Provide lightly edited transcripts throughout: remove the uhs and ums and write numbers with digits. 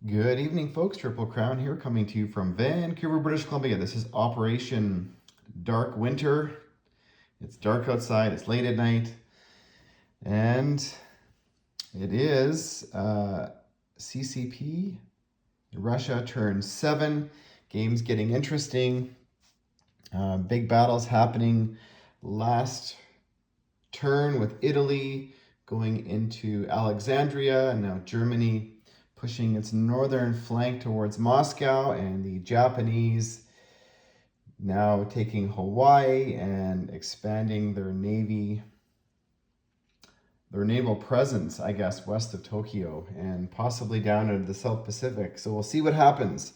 Good evening, folks. Triple Crown here, coming to you from Vancouver, British Columbia. This is Operation Dark Winter. It's dark outside, it's late at night, and it is CCP. Russia turns 7. Game's getting interesting. Big battles happening last turn with Italy going into Alexandria, and now Germany pushing its northern flank towards Moscow, and the Japanese now taking Hawaii and expanding their naval presence, I guess, west of Tokyo and possibly down into the South Pacific. So we'll see what happens.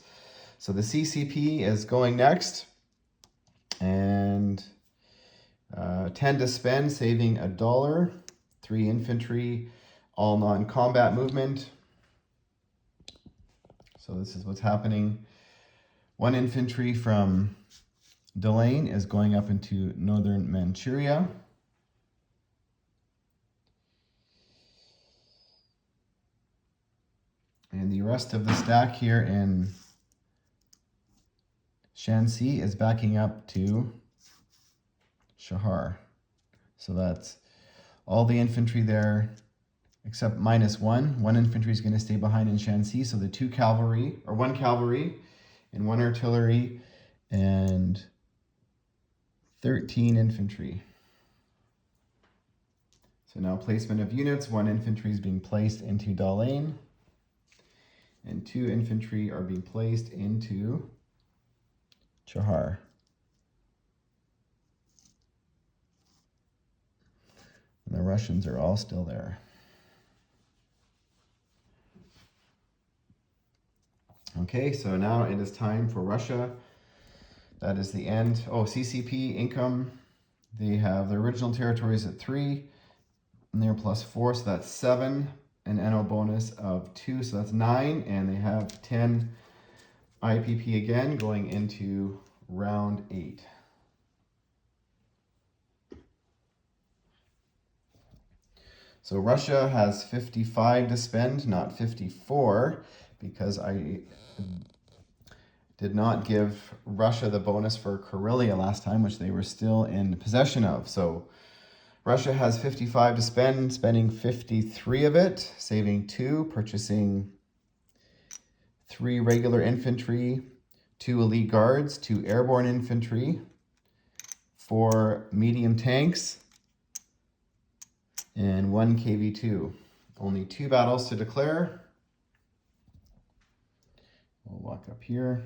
So the CCP is going next, and 10 to spend, saving $1. 3 infantry, all non-combat movement. So this is what's happening. 1 infantry from Delane is going up into northern Manchuria. And the rest of the stack here in Shanxi is backing up to Shahar. So that's all the infantry there, except -1. 1 infantry is going to stay behind in Shanxi. So the 2 cavalry, or 1 cavalry and 1 artillery, and 13 infantry. So now placement of units. 1 infantry is being placed into Dalain, and 2 infantry are being placed into Chahar. And the Russians are all still there. Okay, so now it is time for Russia. That is the end. Oh, CCP income. They have their original territories at 3, and they're +4, so that's 7. An NO bonus of 2, so that's 9. And they have 10 IPP again going into round 8. So Russia has 55 to spend, not 54, because I did not give Russia the bonus for Karelia last time, which they were still in possession of. So Russia has 55 to spend, spending 53 of it, saving 2, purchasing 3 regular infantry, 2 elite guards, 2 airborne infantry, 4 medium tanks, and 1 KV-2. Only 2 battles to declare. We'll walk up here.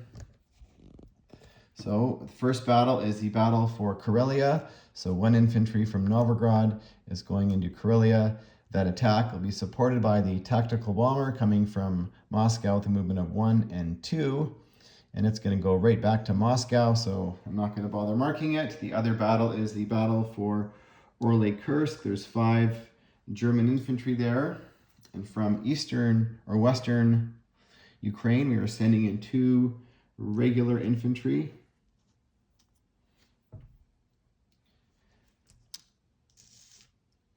So the first battle is the battle for Karelia. So 1 infantry from Novgorod is going into Karelia. That attack will be supported by the tactical bomber coming from Moscow with a movement of 1 and 2. And it's going to go right back to Moscow, so I'm not going to bother marking it. The other battle is the battle for Orly-Kursk. There's 5 German infantry there. And from eastern or western Ukraine, we are sending in 2 regular infantry.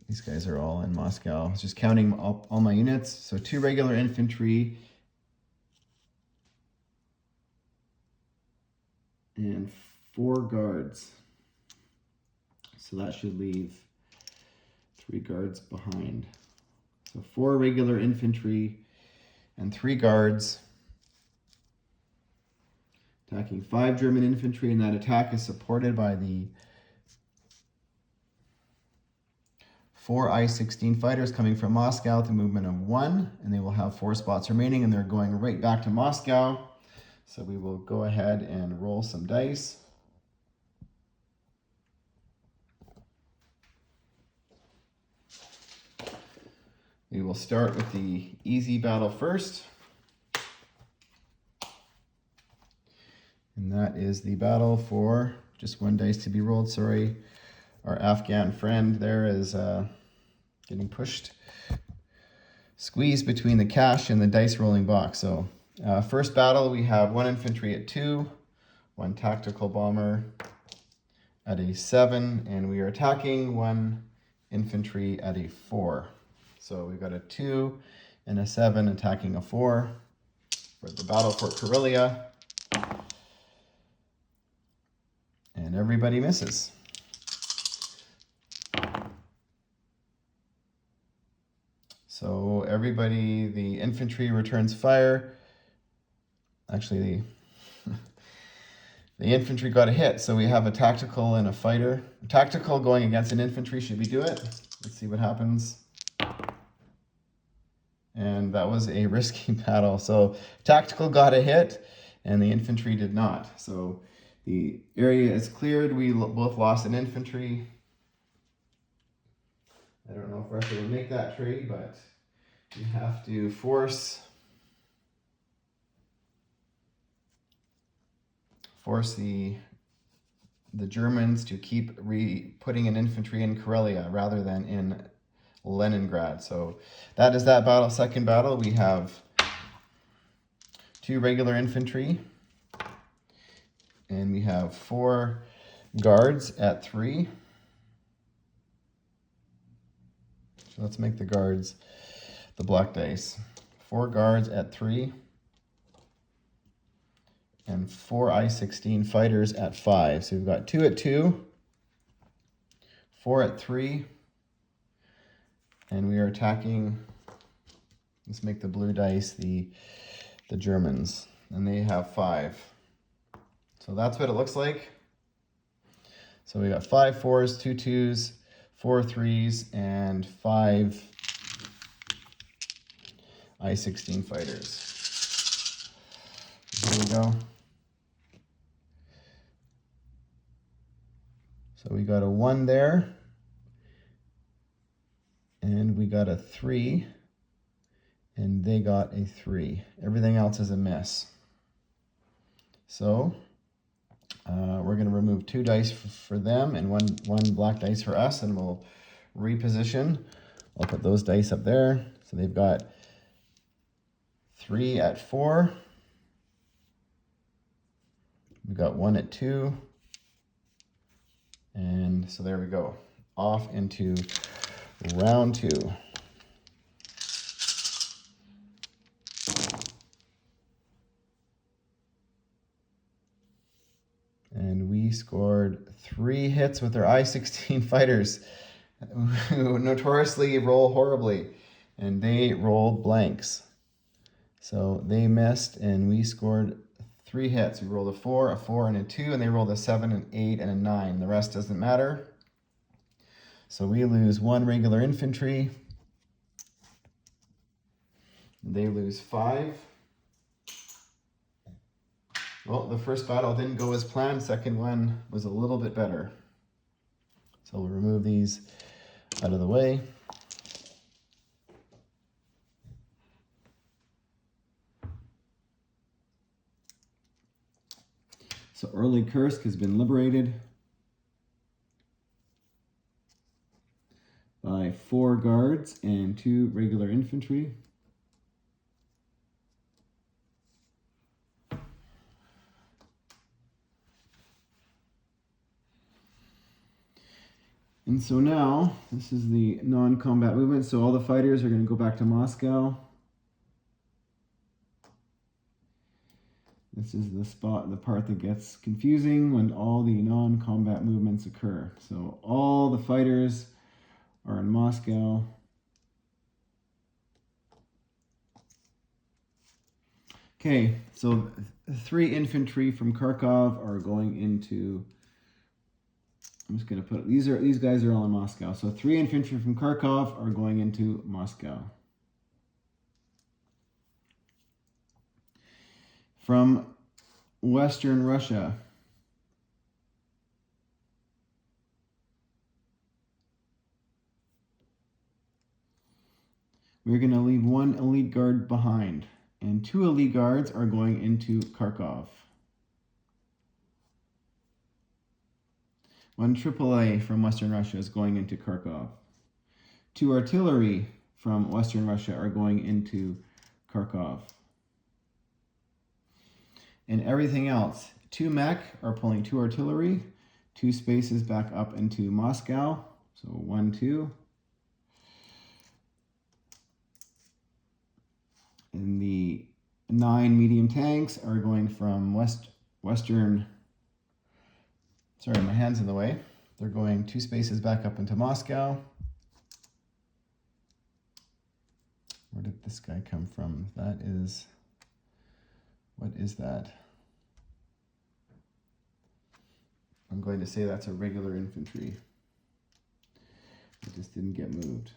These guys are all in Moscow. I was just counting all my units. So 2 regular infantry and 4 guards. So that should leave 3 guards behind. So 4 regular infantry and 3 guards, attacking 5 German infantry, and that attack is supported by the 4 I-16 fighters coming from Moscow with a movement of 1, and they will have 4 spots remaining, and they're going right back to Moscow. So we will go ahead and roll some dice. We will start with the easy battle first. And that is the battle for just 1 dice to be rolled. Sorry, our Afghan friend there is getting pushed, squeezed between the cash and the dice rolling box. So first battle, we have 1 infantry at 2, 1 tactical bomber at a 7, and we are attacking 1 infantry at a 4. So we've got a 2 and a 7 attacking a 4. for the battle for Karelia. And everybody misses. So everybody, the infantry returns fire. Actually, the infantry got a hit, so we have a tactical and a fighter. A tactical going against an infantry, should we do it? Let's see what happens. And that was a risky battle. So tactical got a hit, and the infantry did not. So the area is cleared. We both lost an infantry. I don't know if Russia will make that trade, but we have to force the Germans to keep putting an infantry in Karelia rather than in Leningrad. So that is that battle. Second battle, we have 2 regular infantry, and we have 4 guards at 3. So let's make the guards the black dice. 4 guards at 3. And 4 I-16 fighters at 5. So we've got 2 at 2. 4 at 3. And we are attacking, let's make the blue dice the Germans. And they have 5. So that's what it looks like. So we got 5 4s, 2 2s, 4 3s, and 5 I-16 fighters. There we go. So we got a 1 there, and we got a 3, and they got a 3. Everything else is a miss. So we're going to remove 2 dice for them and one black dice for us, and we'll reposition. I'll put those dice up there. So they've got 3 at 4. We've got 1 at 2. And so there we go. Off into round 2. And we scored 3 hits with our I-16 fighters, who notoriously roll horribly. And they rolled blanks. So they missed, and we scored 3 hits. We rolled a 4, and a 2, and they rolled a 7, an 8, and a 9. The rest doesn't matter. So we lose 1 regular infantry. They lose 5. Well, the first battle didn't go as planned. Second one was a little bit better. So we'll remove these out of the way. So early Kursk has been liberated by 4 guards and 2 regular infantry. And so now, this is the non-combat movement. So all the fighters are going to go back to Moscow. This is the part that gets confusing when all the non-combat movements occur. So all the fighters are in Moscow. Okay, so 3 infantry from Kharkov are going into, I'm just going to put, these guys are all in Moscow. So 3 infantry from Kharkov are going into Moscow. From Western Russia, we're going to leave 1 elite guard behind, and 2 elite guards are going into Kharkov. 1 AAA from Western Russia is going into Kharkov. 2 artillery from Western Russia are going into Kharkov. And everything else, 2 mech are pulling 2 artillery, 2 spaces back up into Moscow. So 1, 2. And the 9 medium tanks are going from western, sorry, my hand's in the way. They're going 2 spaces back up into Moscow. Where did this guy come from? That is, what is that? I'm going to say that's a regular infantry. It just didn't get moved.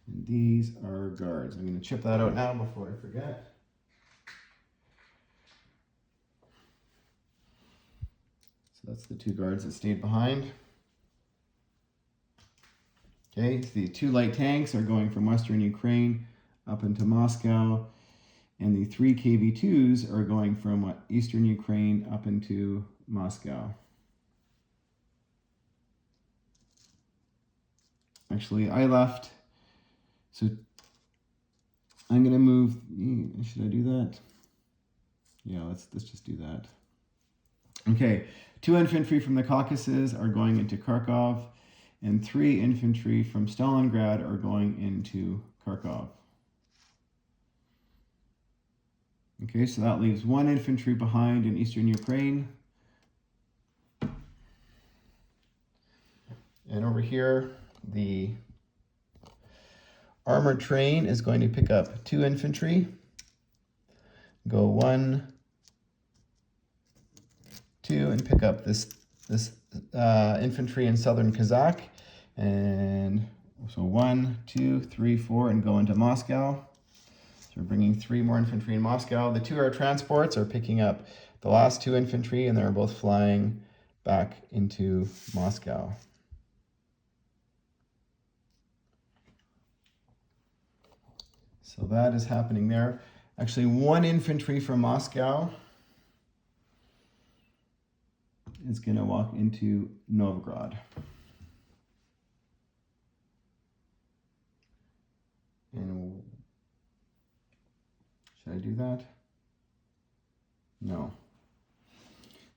And these are guards. I'm going to chip that out now before I forget. So that's the 2 guards that stayed behind. Okay, so the 2 light tanks are going from western Ukraine up into Moscow, and the 3 KV-2s are going from eastern Ukraine up into Moscow. Actually, I left, so I'm gonna move. Should I do that? Yeah, let's just do that. Okay, 2 infantry from the Caucasus are going into Kharkov, and 3 infantry from Stalingrad are going into Kharkov. Okay, so that leaves 1 infantry behind in eastern Ukraine. And over here, the armored train is going to pick up 2 infantry. Go 1, 2, and pick up this infantry in southern Kazakh. And so 1, 2, 3, 4, and go into Moscow. So we're bringing 3 more infantry in Moscow. The 2 air transports are picking up the last 2 infantry, and they're both flying back into Moscow. So that is happening there. Actually, 1 infantry from Moscow is going to walk into Novgorod. And should I do that? No.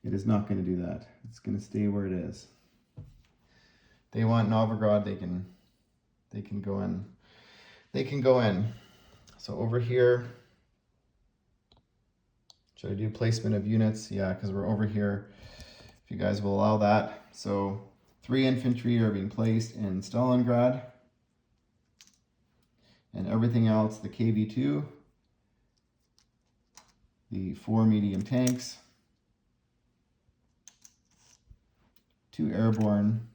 It is not going to do that. It's going to stay where it is. They want Novgorod, they can go in. They can go in. So over here, should I do placement of units? Yeah, because we're over here, if you guys will allow that. So 3 infantry are being placed in Stalingrad. And everything else, the KV-2, the 4 medium tanks, 2 airborne,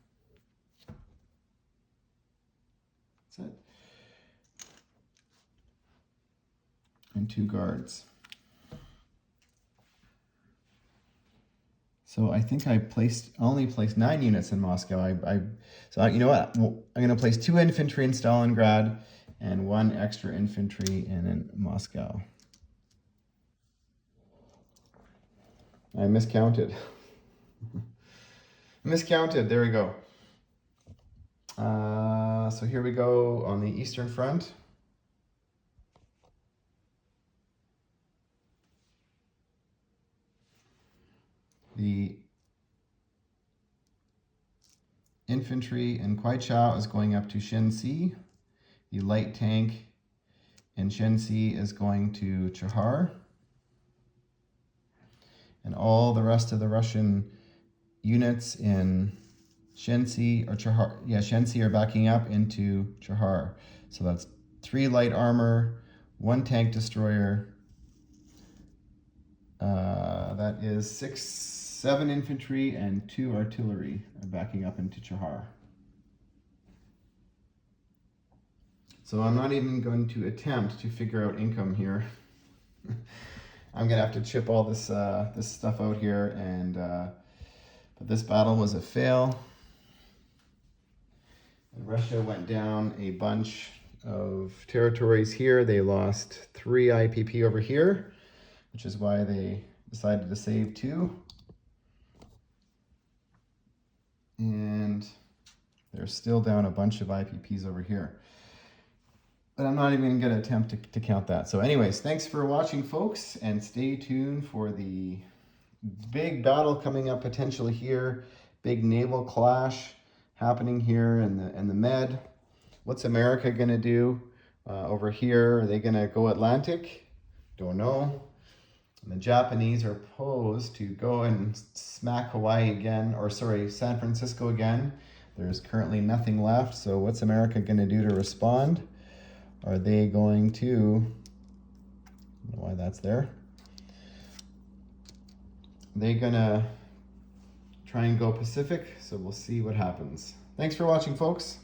that's it, and 2 guards. So I think I only placed 9 units in Moscow. So you know what? I'm going to place 2 infantry in Stalingrad and 1 extra infantry in Moscow. I miscounted. Miscounted, there we go. So here we go on the Eastern Front. The infantry in Kwaichow is going up to Shensi. The light tank in Shensi is going to Chahar. And all the rest of the Russian units in Shensi or Chahar, Shensi are backing up into Chahar. So that's 3 light armor, 1 tank destroyer. That is 7 infantry and 2 artillery are backing up into Chahar. So I'm not even going to attempt to figure out income here. I'm gonna have to chip all this this stuff out here, and but this battle was a fail. And Russia went down a bunch of territories here. They lost 3 IPP over here, which is why they decided to save 2. And they're still down a bunch of IPPs over here. But I'm not even going to attempt to count that. So anyways, thanks for watching, folks, and stay tuned for the big battle coming up potentially here. Big naval clash happening here in the Med. What's America going to do? Over here, are they going to go Atlantic? Don't know. And the Japanese are posed to go and smack Hawaii again, or sorry, San Francisco again. There's currently nothing left, so what's America going to do to respond? Are they going to, I don't know why that's there. They're going to try and go Pacific, so we'll see what happens. Thanks for watching, folks.